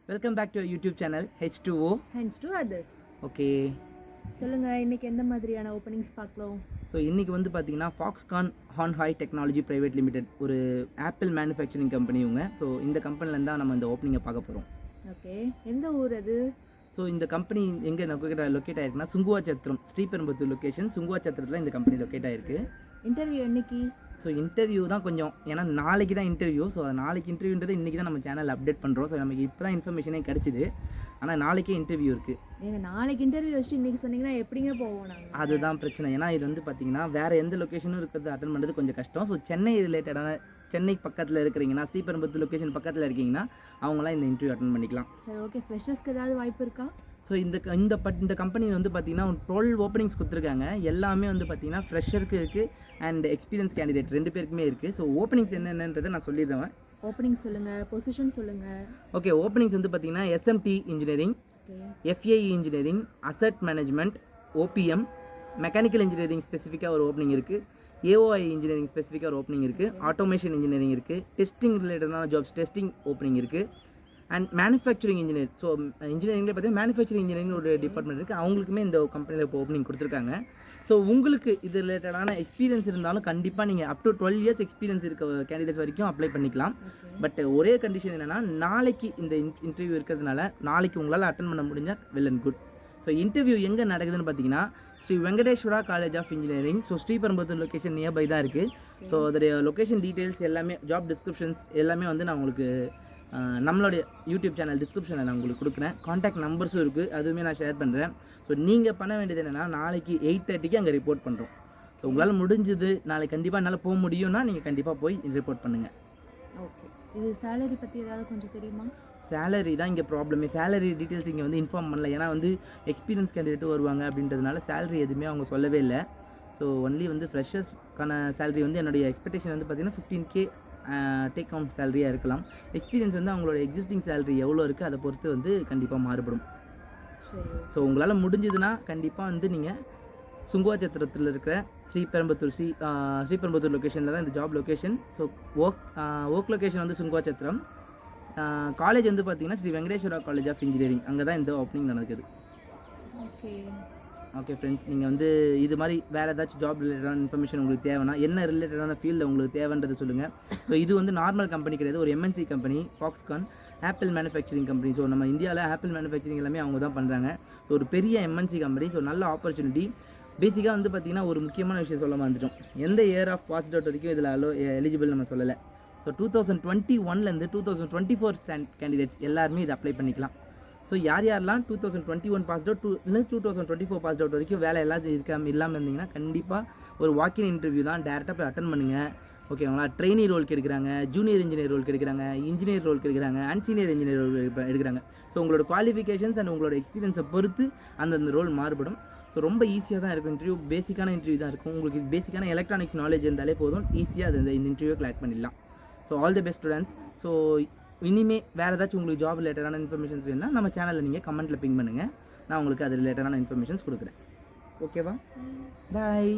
Welcome back to YouTube channel H2O. Hence to others. Okay, சொல்லுங்க, இன்னைக்கு எந்த மாதிரியான ஓப்பனிங்ஸ் பார்க்கலாம்? ஸோ இன்றைக்கி வந்து பார்த்தீங்கன்னா ஃபாக்ஸ்கான் ஹான்ஹாய் டெக்னாலஜி ப்ரைவேட் லிமிடெட் ஒரு ஆப்பிள் மேனுஃபேக்சரிங் கம்பெனி இவங்க. ஸோ இந்த கம்பெனிலேருந்து தான் நம்ம இந்த ஓப்பனிங்கை பார்க்க போகிறோம். ஓகே, எந்த ஊர் அது? ஸோ இந்த கம்பெனி எங்கே லொக்கேட் ஆயிருக்குன்னா சுங்குவாச்சத்திரம், ஸ்ரீபெரும்புத்தூர் லொக்கேஷன். சுங்குவாச்சத்திரத்தில் இந்த கம்பெனி லொக்கேட் ஆயிருக்கு. இன்டர்வியூ என்னைக்கு? ஸோ இன்டர்வியூ தான் கொஞ்சம், ஏன்னா நாளைக்கு தான் இன்டர்வியூ. ஸோ நாளைக்கு இன்டர்வியூன்றது இன்றைக்கி தான் நம்ம சேனல் அப்டேட் பண்ணுறோம். ஸோ நமக்கு இப்போ தான் இன்ஃபர்மேஷனே கிடச்சிது. ஆனால் நாளைக்கே இன்டர்வியூ இருக்குது. நீங்கள் நாளைக்கு இன்டர்வியூ வச்சுட்டு இன்றைக்கி சொன்னீங்கன்னா எப்படிங்க போவோம் நாங்கள்? அதுதான் பிரச்சனை. ஏன்னா இது வந்து பார்த்திங்கன்னா வேறு எந்த லொக்கேஷனும் இருக்கிறது அட்டன் பண்ணுறது கொஞ்சம் கஷ்டம். ஸோ சென்னை ரிலேட்டடான, சென்னை பக்கத்தில் இருக்கிறீங்கன்னா, ஸ்ரீபெரும்புத்தூர் லொக்கேஷன் பக்கத்தில் இருக்கீங்கன்னா அவங்களாம் இந்த இன்டர்வியூ அட்டன் பண்ணிக்கலாம். சரி, ஓகே. ஃப்ரெஷர்ஸ்க்கு ஏதாவது வாய்ப்பு இருக்கா? ஸோ இந்த கம்பெனி வந்து பார்த்திங்கன்னா 12 ஓப்பனிங்ஸ் கொடுத்துருக்காங்க. எல்லாமே வந்து பார்த்திங்கன்னா ஃப்ரெஷருக்கு இருக்குது அண்ட் எக்ஸ்பீரியன்ஸ் கேண்டிடேட் 2 பேருக்குமே இருக்குது. ஸோ ஓப்பனிங்ஸ் என்னென்னன்றதை நான் சொல்லிடுறேன். ஓப்பனிங்ஸ் சொல்லுங்கள், பொசிஷன் சொல்லுங்கள். ஓகே, ஓப்பனிங்ஸ் வந்து பார்த்திங்கன்னா SMT engineering, FAE engineering, asset management, OPM, mechanical engineering ஸ்பெசிஃபிக்காக ஒரு ஓப்பனிங் இருக்குது. AOI இன்ஜினியரிங் ஸ்பெசிஃபிக்காக ஒரு ஓப்பனிங் இருக்குது. ஆட்டோமேஷன் இன்ஜினியரிங் இருக்குது. டெஸ்டிங் ரிலேட்டடான ஜாப்ஸ், டெஸ்டிங் ஓப்பனிங் இருக்குது. And manufacturing engineer. ஸோ இன்ஜினியரிங்லேயே பார்த்தீங்கன்னா மேனுஃபேக்சரிங் இன்ஜினியரிங் ஒரு டிபார்ட்மெண்ட் இருக்குது. அவங்களுக்குமே இந்த கம்பெனியில் இப்போ ஓப்பனிங் கொடுத்துருக்காங்க. ஸோ உங்களுக்கு இது ரிலேட்டடான எக்ஸ்பீரியன்ஸ் இருந்தாலும் கண்டிப்பாக நீங்கள் அப் டு 12 இயர்ஸ் எக்ஸ்பீரியன்ஸ் இருக்க கேண்டிடேட்ஸ் வரைக்கும் அப்ளை பண்ணிக்கலாம். பட் ஒரே கண்டிஷன் என்னென்னா, நாளைக்கு இந்த இன்டர்வியூ இருக்கிறதுனால நாளைக்கு உங்களால் அட்டன் பண்ண முடிஞ்சால் well and good. So interview எங்கே நடக்குதுன்னு பார்த்தீங்கன்னா Sri Venkateswara college of engineering. So Sriperumbudur location nearby தான் இருக்குது. ஸோ அதோடைய லொக்கேஷன் டீட்டெயில்ஸ் எல்லாமே, ஜாப் டிஸ்கிரிப்ஷன்ஸ் எல்லாமே வந்து நான் உங்களுக்கு நம்மளுடைய யூடியூப் சேனல் டிஸ்கிரிப்ஷனில் நான் உங்களுக்கு கொடுக்குறேன். காண்டாக்ட் நம்பர்ஸும் இருக்குது, அதுவுமே நான் ஷேர் பண்ணுறேன். ஸோ நீங்கள் பண்ண வேண்டியது என்னென்னா, நாளைக்கு 8:30க்கு அங்கே ரிப்போர்ட் பண்ணுறோம். ஸோ உங்களால் முடிஞ்சது நாளைக்கு கண்டிப்பாக என்னால் போக முடியும்னா நீங்கள் கண்டிப்பாக போய் ரிப்போர்ட் பண்ணுங்கள். ஓகே, இது சேலரி பற்றி ஏதாவது கொஞ்சம் தெரியுமா? சேலரி தான் இங்கே ப்ராப்ளமே. சேலரி டீட்டெயில்ஸ் இங்கே வந்து இன்ஃபார்ம் பண்ணல. ஏன்னா வந்து எக்ஸ்பீரியன்ஸ் கேண்டிடேட்டும் வருவாங்க அப்படின்றதுனால சேலரி எதுவுமே அவங்க சொல்லவே இல்லை. ஸோ ஒன்லி வந்து ஃப்ரெஷர்ஸ்க்கான சேலரி வந்து என்னுடைய எக்ஸ்பெக்டேஷன் வந்து பார்த்திங்கன்னா 15K டேக் ஹோம் சேலரியாக இருக்கலாம். எக்ஸ்பீரியன்ஸ் வந்து அவங்களோட எக்ஸிஸ்டிங் சேலரி எவ்வளோ இருக்குது அதை பொறுத்து வந்து கண்டிப்பாக மாறுபடும். ஸோ உங்களால் முடிஞ்சதுன்னா கண்டிப்பாக வந்து நீங்கள் சுங்குவாச்சத்திரத்தில் இருக்கிற ஸ்ரீபெரும்புத்தூர் லொக்கேஷனில் தான் இந்த job location. So work location வந்து சுங்குவாச்சத்திரம். காலேஜ் வந்து பார்த்திங்கன்னா Sri Venkateswara college of engineering. அங்கே தான் இந்த ஓப்பனிங் நடக்குது. ஓகே ஃப்ரெண்ட்ஸ், நீங்கள் வந்து இது மாதிரி வேறு ஏதாச்சும் ஜாப் ரிலேட்டடான இன்ஃபர்மேஷன் உங்களுக்கு தேவைன்னா, என்ன ரிலேட்டடான ஃபீல்டில் உங்களுக்கு தேவைன்றது சொல்லுங்கள். ஸோ இது வந்து நார்மல் கம்பெனி கிடையாது, ஒரு MNC company, Foxconn apple manufacturing company. So நம்ம இந்தியாவில் ஆப்பிள் மேனுஃபேக்சரிங் எல்லாமே அவங்க தான் பண்ணுறாங்க. ஸோ ஒரு பெரிய MNC கம்பெனி. ஸோ நல்ல ஆப்பர்ச்சுனிட்டி. பேசிக்காக வந்து பார்த்திங்கன்னா ஒரு முக்கியமான விஷயம் சொல்ல வந்துட்டோம். எந்த இயர் ஆஃப் பாஸ்ட் அவுட் வரைக்கும் இதில் எலிஜிபிள் நம்ம சொல்லலை. ஸோ 2021லேருந்து 2024 கேண்டிடேட்ஸ் எல்லாருமே இதை அப்ளை பண்ணிக்கலாம். ஸோ யாரெல்லாம் 2021 பாஸ்ட் அவுட் இல்லை 2024 பாஸ்ட் அவுட் வரைக்கும் வேலை எல்லாம் இல்லாமல் இருந்தீங்கன்னா கண்டிப்பாக ஒரு வாக்கின் இன்டர்வியூ தான், டேரெக்டாக போய் அட்டன் பண்ணுங்கள். ஓகேங்களா? ட்ரெயினி ரோலுக்கு எடுக்கிறாங்க, ஜூனியர் இன்ஜினியர் ரோலுக்கு எடுக்கிறாங்க, இன்ஜினியர் ரோலுக்கு எடுக்கிறாங்க, அண்ட் சீனியர் இன்ஜினியர் ரோல் எடுக்கிறாங்க. ஸோ உங்களோட குவாலிஃபிகேஷன்ஸ் அண்ட் உங்களோட எக்ஸ்பீரியன்ஸை பொறுத்து அந்தந்த ரோல் மாறுபடும். ஸோ ரொம்ப ஈஸியாக தான் இருக்கும் இன்டர்வியூ. பேசிக்கான இன்டர்வியூ தான் இருக்கும். உங்களுக்கு பேசிக்கான எலக்ட்ரானிக்ஸ் நாலேஜ் இருந்தாலே போதும், ஈஸியாக இந்த இன்டர்வியூ கிளாக் பண்ணிடலாம். So all the best students. So இனிமேல் வேறு ஏதாச்சும் உங்களுக்கு ஜாப் ரிலேட்டடான இன்ஃபர்மேஷன்ஸ் வேணும்னா நம்ம சேனலில் நீங்கள் கமெண்ட்டில் பிங் பண்ணுங்கள். நான் உங்களுக்கு அது ரிலேட்டடான இன்ஃபர்மேஷன்ஸ் கொடுக்குறேன். ஓகேவா? பாய்.